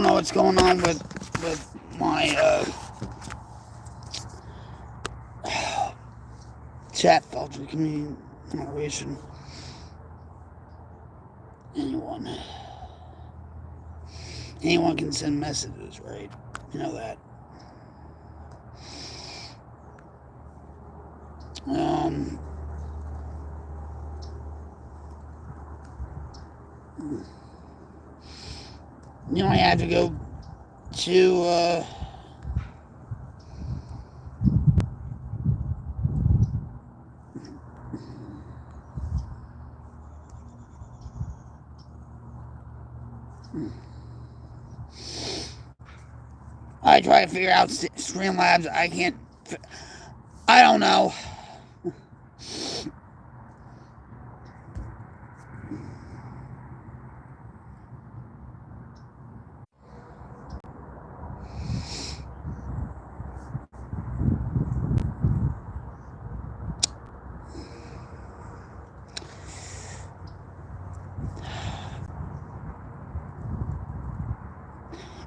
know what's going on with my chat filter community moderation. Anyone can send messages, right? You know that. You know, I have to go to I try to figure out Streamlabs. I can't. I don't know.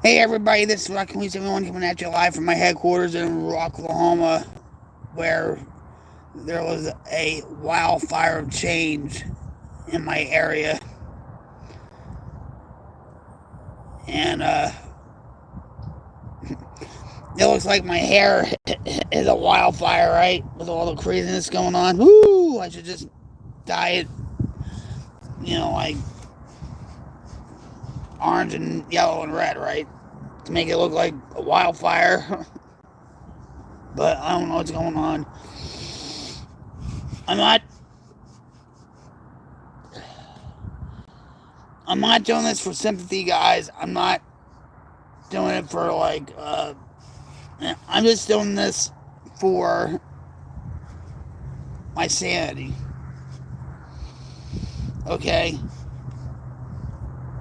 Hey everybody, this is Rockin' Weeks, everyone coming at you live from my headquarters in Oklahoma, where there was a wildfire of change in my area. And it looks like my hair is a wildfire, right? With all the craziness going on. Woo! I should just dye it, like orange and yellow and red, right? To make it look like a wildfire. But I don't know what's going on. I'm not doing this for sympathy, guys. I'm not doing it for I'm just doing this for my sanity. Okay.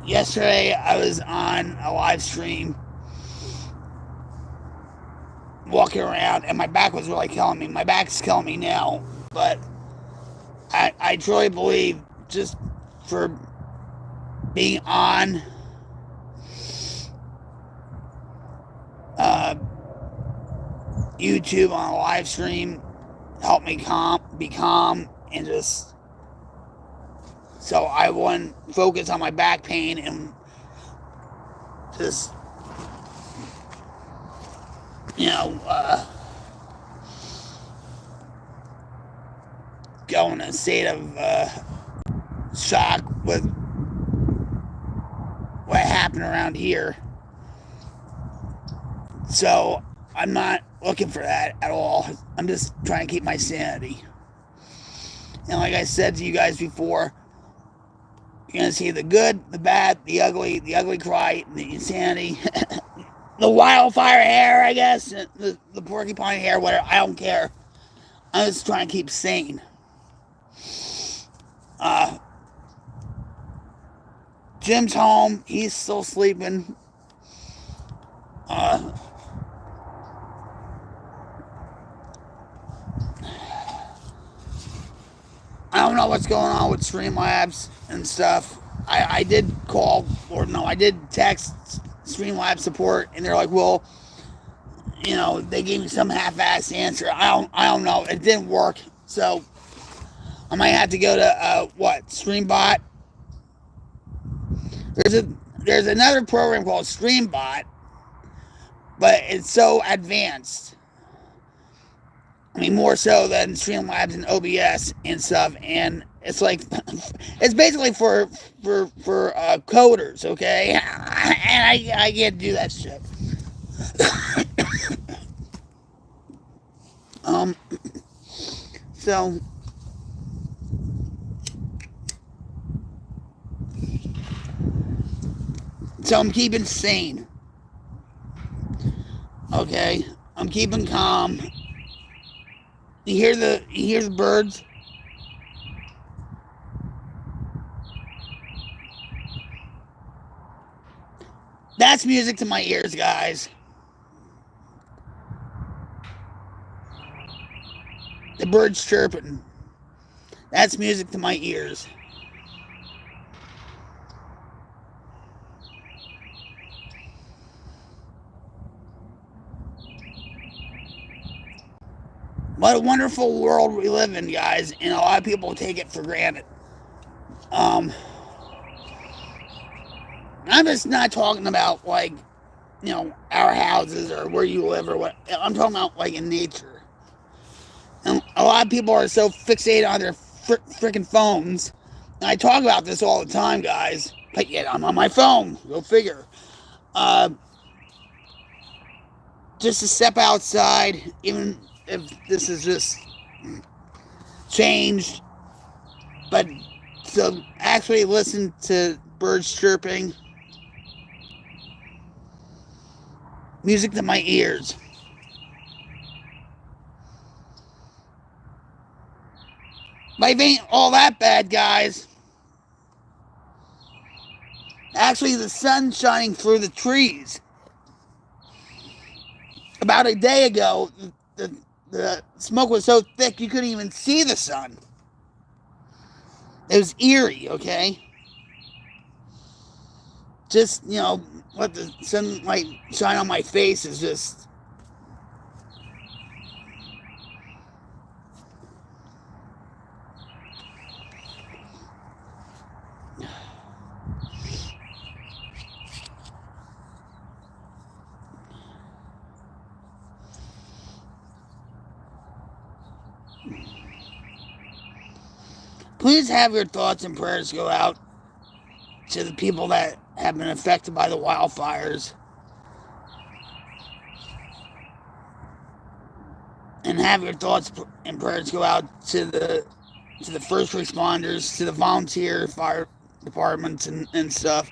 Yesterday I was on a live stream walking around and my back was really killing me. My back's killing me now, but I truly believe just for being on YouTube on a live stream helped me be calm and just so I wouldn't focus on my back pain and just go in a state of shock with what happened around here. So I'm not looking for that at all. I'm just trying to keep my sanity. And like I said to you guys before, you're going to see the good, the bad, the ugly cry, the insanity, the wildfire hair, I guess, the porcupine hair, whatever. I don't care. I'm just trying to keep sane. Jim's home. He's still sleeping. I don't know what's going on with Streamlabs and stuff. I did I did text Streamlabs support, and they're like, well, they gave me some half-assed answer. I don't know. It didn't work, so I might have to go to Streambot. There's another program called Streambot, but it's so advanced. I mean, more so than Streamlabs and OBS and stuff, and it's like it's basically for coders, okay? And I can't do that shit. So I'm keeping sane. Okay? I'm keeping calm. You hear the birds? That's music to my ears, guys. The birds chirping. That's music to my ears. What a wonderful world we live in, guys, and a lot of people take it for granted. Um, I'm just not talking about, like, our houses or where you live or what. I'm talking about, like, in nature. And a lot of people are so fixated on their freaking phones. And I talk about this all the time, guys. But yet I'm on my phone. Go figure. Uh, just to step outside, even if this is just changed, but to actually listen to birds chirping, music to my ears. Life ain't all that bad, guys. Actually, the sun's shining through the trees. About a day ago, the smoke was so thick you couldn't even see the sun. It was eerie, okay? Just, let the sunlight shine on my face is just... Please have your thoughts and prayers go out to the people that have been affected by the wildfires. And have your thoughts and prayers go out to the first responders, to the volunteer fire departments and stuff.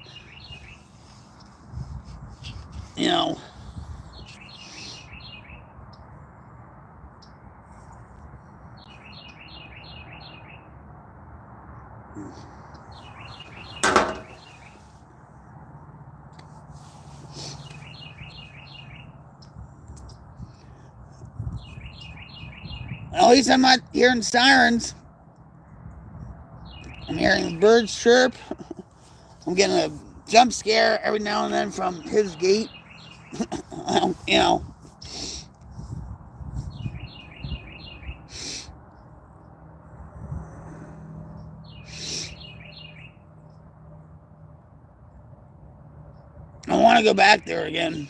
At least I'm not hearing sirens. I'm hearing birds chirp. I'm getting a jump scare every now and then from his gate. I want to go back there again.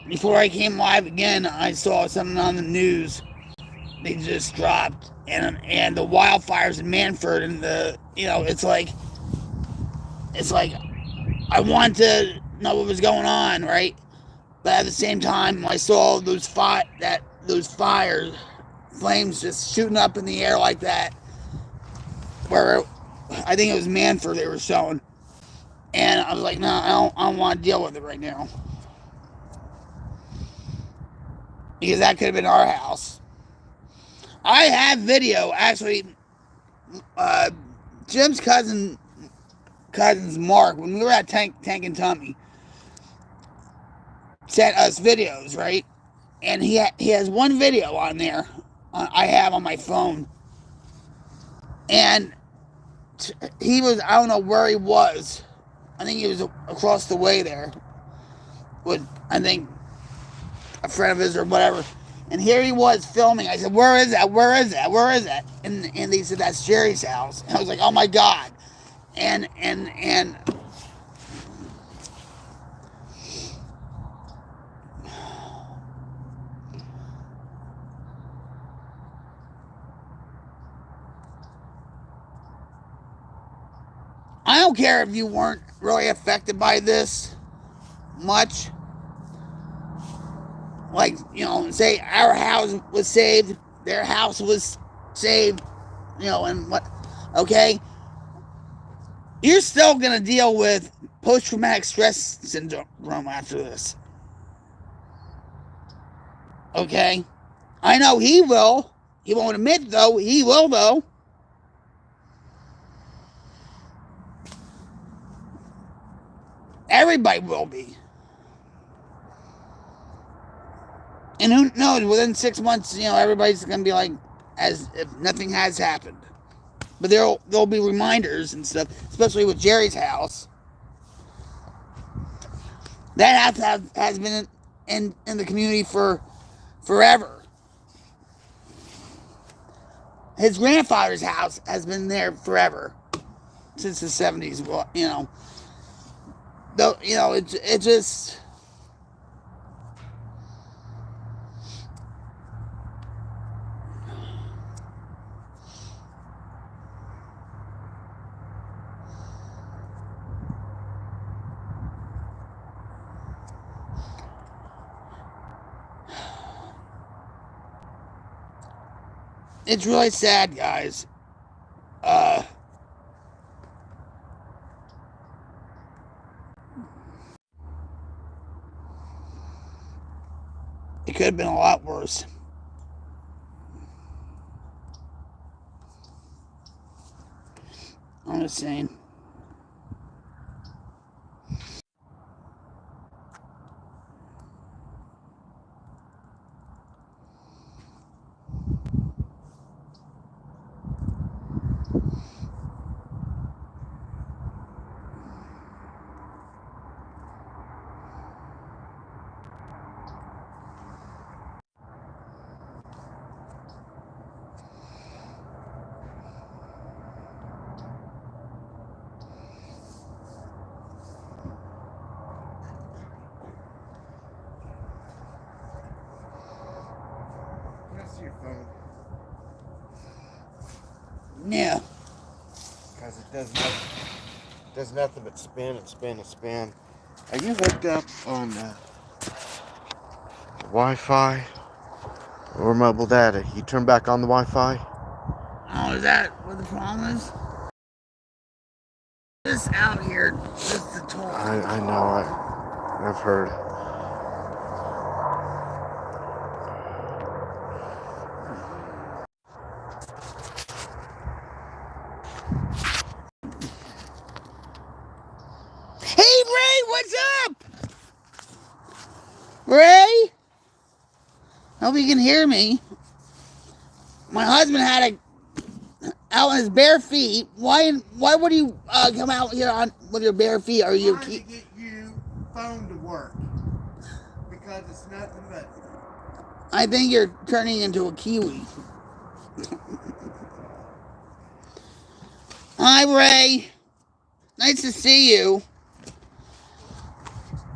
Before I came live again, I saw something on the news. They just dropped, and the wildfires in Manford, and it's like I want to know what was going on, right? But at the same time, I saw those fires, flames just shooting up in the air like that. Where I think it was Manford they were showing, and I was like, no, I don't want to deal with it right now. Because that could have been our house. I have video, actually. Jim's cousin's Mark, when we were at Tank and Tummy, sent us videos, right? And he has one video on there I have on my phone. And he was, I don't know where he was. I think he was across the way there. With, I think, a friend of his or whatever. And here he was filming. I said, where is that? Where is that? Where is that? And they said, that's Jerry's house. And I was like, oh my God. And I don't care if you weren't really affected by this much. Like, say our house was saved, their house was saved, and what, okay? You're still going to deal with post-traumatic stress syndrome after this. Okay? I know he will. He won't admit, though. He will, though. Everybody will be. And who knows, within 6 months, everybody's going to be like, as if nothing has happened. But there'll be reminders and stuff, especially with Jerry's house. That house has been in the community for forever. His grandfather's house has been there forever, since the 70s. Well, though, it just. It's really sad, guys. It could have been a lot worse. I'm just saying. Your phone. Yeah. Because it does nothing but spin and spin and spin. Are you hooked up on Wi-Fi or mobile data? You turn back on the Wi-Fi? Oh, is that what the problem is? Just out here, just to talk. I know. I've heard. Hey, Ray, what's up? Ray? Hope you can hear me. My husband had out on his bare feet. Why would you come out here with your bare feet? Are you trying to get you phone to work? Because it's nothing but. I think you're turning into a kiwi. Hi, Ray. Nice to see you.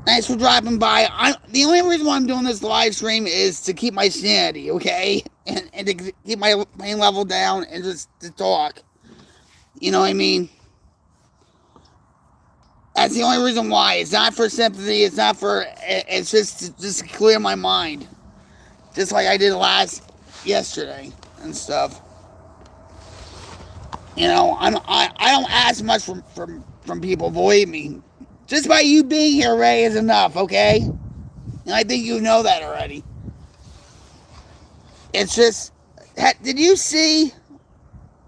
Thanks for dropping by. The only reason why I'm doing this live stream is to keep my sanity, okay? And to keep my pain level down and just to talk. You know what I mean? That's the only reason why. It's not for sympathy. It's not for... It's just to clear my mind. Just like I did yesterday and stuff. You know, I don't ask much from people, believe me. Just by you being here, Ray, is enough, okay? And I think you know that already. It's just... Did you see...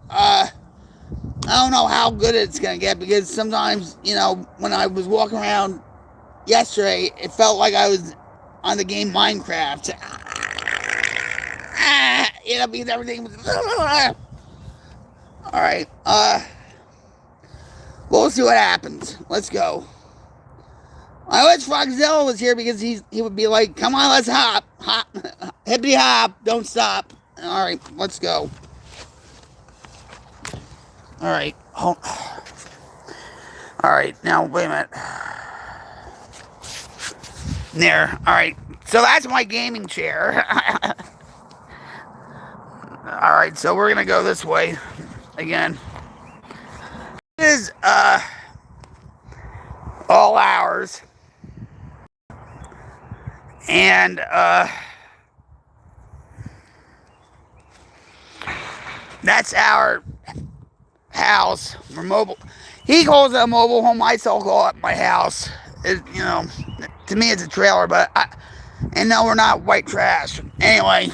I don't know how good it's going to get, because sometimes, when I was walking around yesterday, it felt like I was on the game Minecraft. Because everything was... Alright, we'll see what happens. Let's go. I wish Frogzilla was here, because he would be like, come on, let's hop. Hop. Hippity hop. Don't stop. Alright, let's go. Alright. Alright, now, wait a minute. There. Alright. So that's my gaming chair. Alright, so we're going to go this way again. This is, all hours. And, that's our house. We're mobile. He calls it a mobile home. I still call it my house. To me it's a trailer, but and no, we're not white trash. Anyway,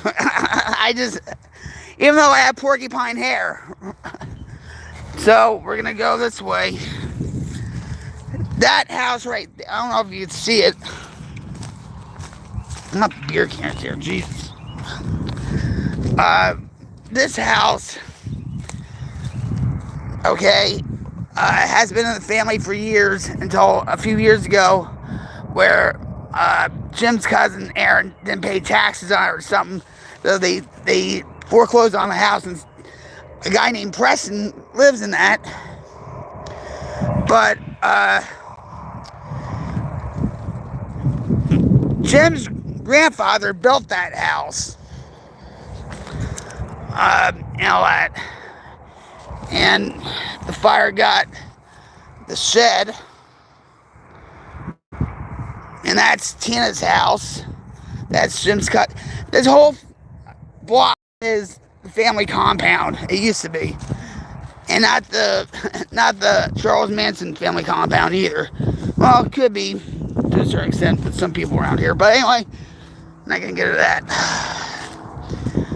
even though I have porcupine hair. So, we're gonna go this way. That house right there, I don't know if you can see it. I'm not beer cans here, Jesus. This house, okay, has been in the family for years, until a few years ago. where Jim's cousin Aaron didn't pay taxes on it or something. So they foreclosed on the house, and a guy named Preston lives in that. But Jim's grandfather built that house. And all that. And the fire got the shed. And that's Tina's house. That's Jim's cut. This whole block is the family compound. It used to be. And not the Charles Manson family compound either. Well, it could be to a certain extent with some people around here. But anyway, I'm not gonna get into that.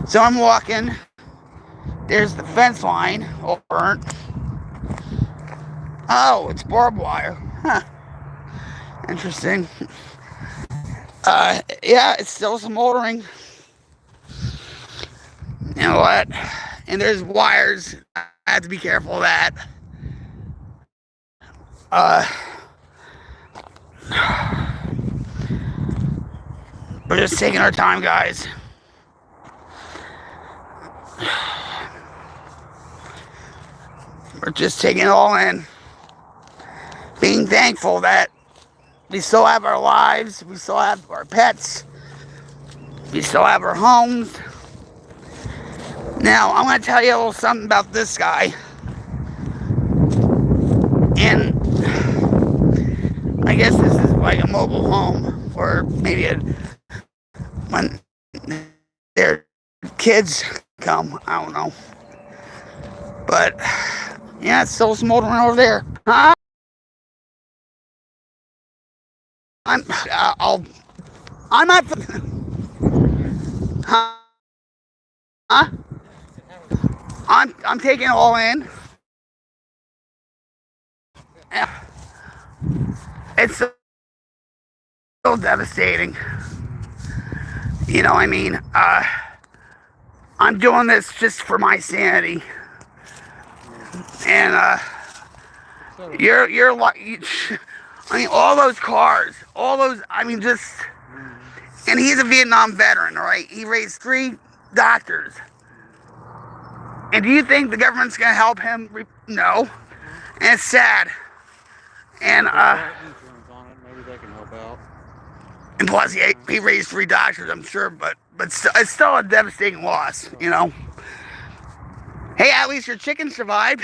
So I'm walking. There's the fence line all burnt. Oh, it's barbed wire. Huh. Interesting. Yeah, it's still smoldering. You know what? And there's wires. I have to be careful of that. We're just taking our time, guys. We're just taking it all in. Being thankful that we still have our lives, we still have our pets, we still have our homes. Now, I'm going to tell you a little something about this guy. And I guess this is like a mobile home, or maybe when their kids come, I don't know. But yeah, it's still smoldering over there. Huh? I'm not. Huh? I'm taking it all in. It's so devastating. You know, I mean, I'm doing this just for my sanity. And you're like, I mean, all those cars, all those, I mean, just, and he's a Vietnam veteran, right? He raised 3 doctors. And do you think the government's gonna help him? No. And it's sad. And insurance on it, maybe they can help out. And plus, he raised 3 doctors, I'm sure, but it's still a devastating loss, you know. Hey, at least your chicken survived.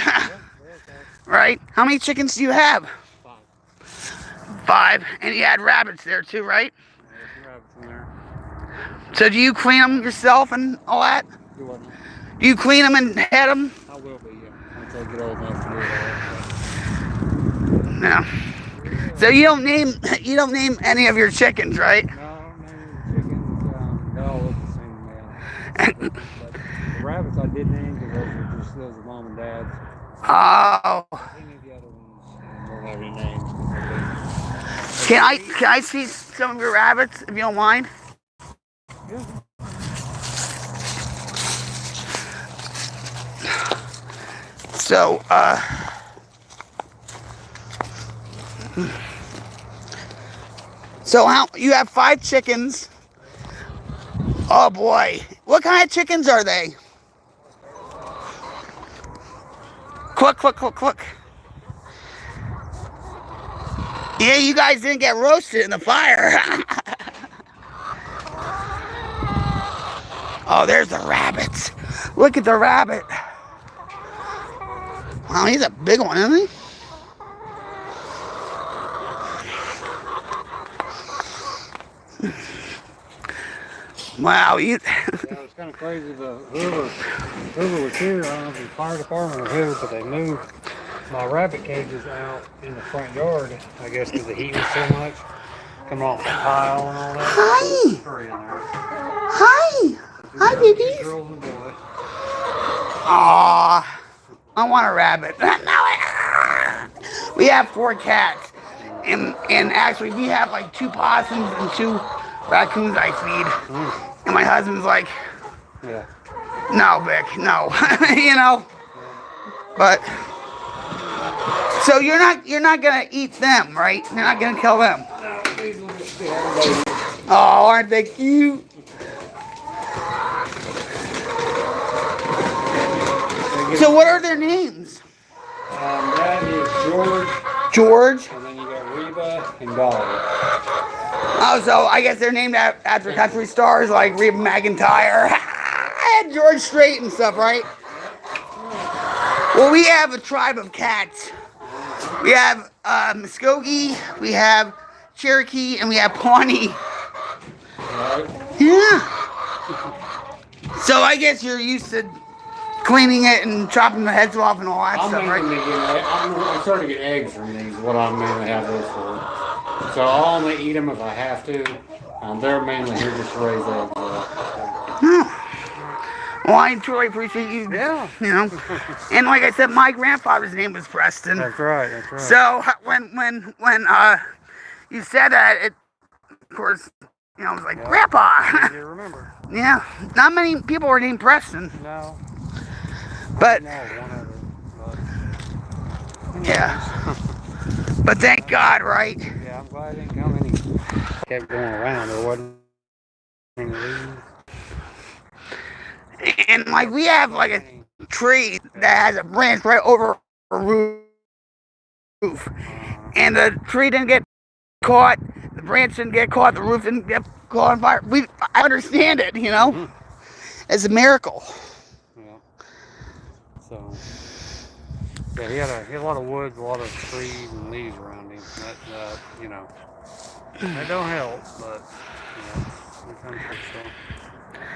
Right? How many chickens do you have? 5. And you had rabbits there too, right? Yeah, there's rabbits in there. So do you clean them yourself and all that? Do what? Do you clean them and head them? I will be, yeah. Once I get old enough to do it all. No. So you don't name any of your chickens, right? No, I don't name the chickens. They all look the same to me. But the rabbits I did name because those are mom and dad's. Oh. Any of the other ones don't have any names. Can I see some of your rabbits if you don't mind? Yeah. So how you have 5 chickens? Oh boy, what kind of chickens are they? Cluck, cluck, cluck, cluck. Yeah, you guys didn't get roasted in the fire. Oh, there's the rabbits. Look at the rabbit. Wow, he's a big one, isn't he? Wow, Yeah, it's kind of crazy. Whoever was here, I don't know if it was the fire department or whoever, but they moved my rabbit cages out in the front yard, I guess because the heat was so much coming off the tile and all that. Hi. Three in there. Hi. Hi, babies. Girls and boys. Aw, I want a rabbit. We have 4 cats, and actually we have like 2 possums and 2 raccoons I feed. And my husband's like, Yeah. no, Vic, no, you know. But so you're not gonna eat them, right? You're not gonna kill them. No, these ones Oh, aren't they cute? So what are their names? That is George, George? and then you got Reba and Dolly. Oh, so I guess they're named after country stars like Reba McEntire and George Strait and stuff, right? Well, we have a tribe of cats. We have Muskogee, we have Cherokee, and we have Pawnee. Right? Yeah. So I guess you're used to cleaning it and chopping the heads off and all that stuff, right? I'm starting to get eggs from these, what I mainly have those for. So I'll only eat them if I have to. They're mainly here just to raise eggs. Well, I truly appreciate you. Yeah. You know, and like I said, my grandfather's name was Preston. That's right, that's right. So when you said that, it, of course, you know, I was like, Grandpa. Easy to remember. Yeah, not many people were named Preston. No. But I know one other, yeah. But thank God, right? Yeah, I'm glad I didn't come in. He kept going around. There wasn't any leaves. And like we have like a tree that has a branch right over a roof, and the tree didn't get caught, the branch didn't get caught, the roof didn't get caught on fire. I understand it, you know. Mm-hmm. It's a miracle. Yeah. So, yeah, he had a lot of woods, a lot of trees and leaves around him. That, you know, that don't help, but, you know, it's country, so.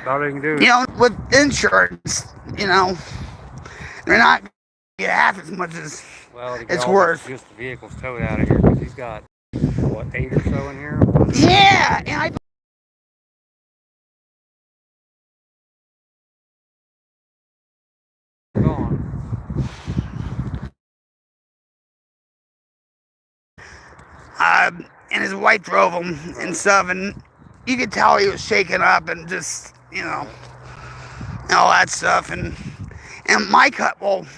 All they can do is, You know, with insurance, you know, they're not gonna get half as much as well, it's worth. just the vehicle's towed out of here because he's got, what, 8 or so in here? Yeah, and Gone. and his wife drove him and stuff, and you could tell he was shaken up and just, you know, all that stuff, and my cut, well,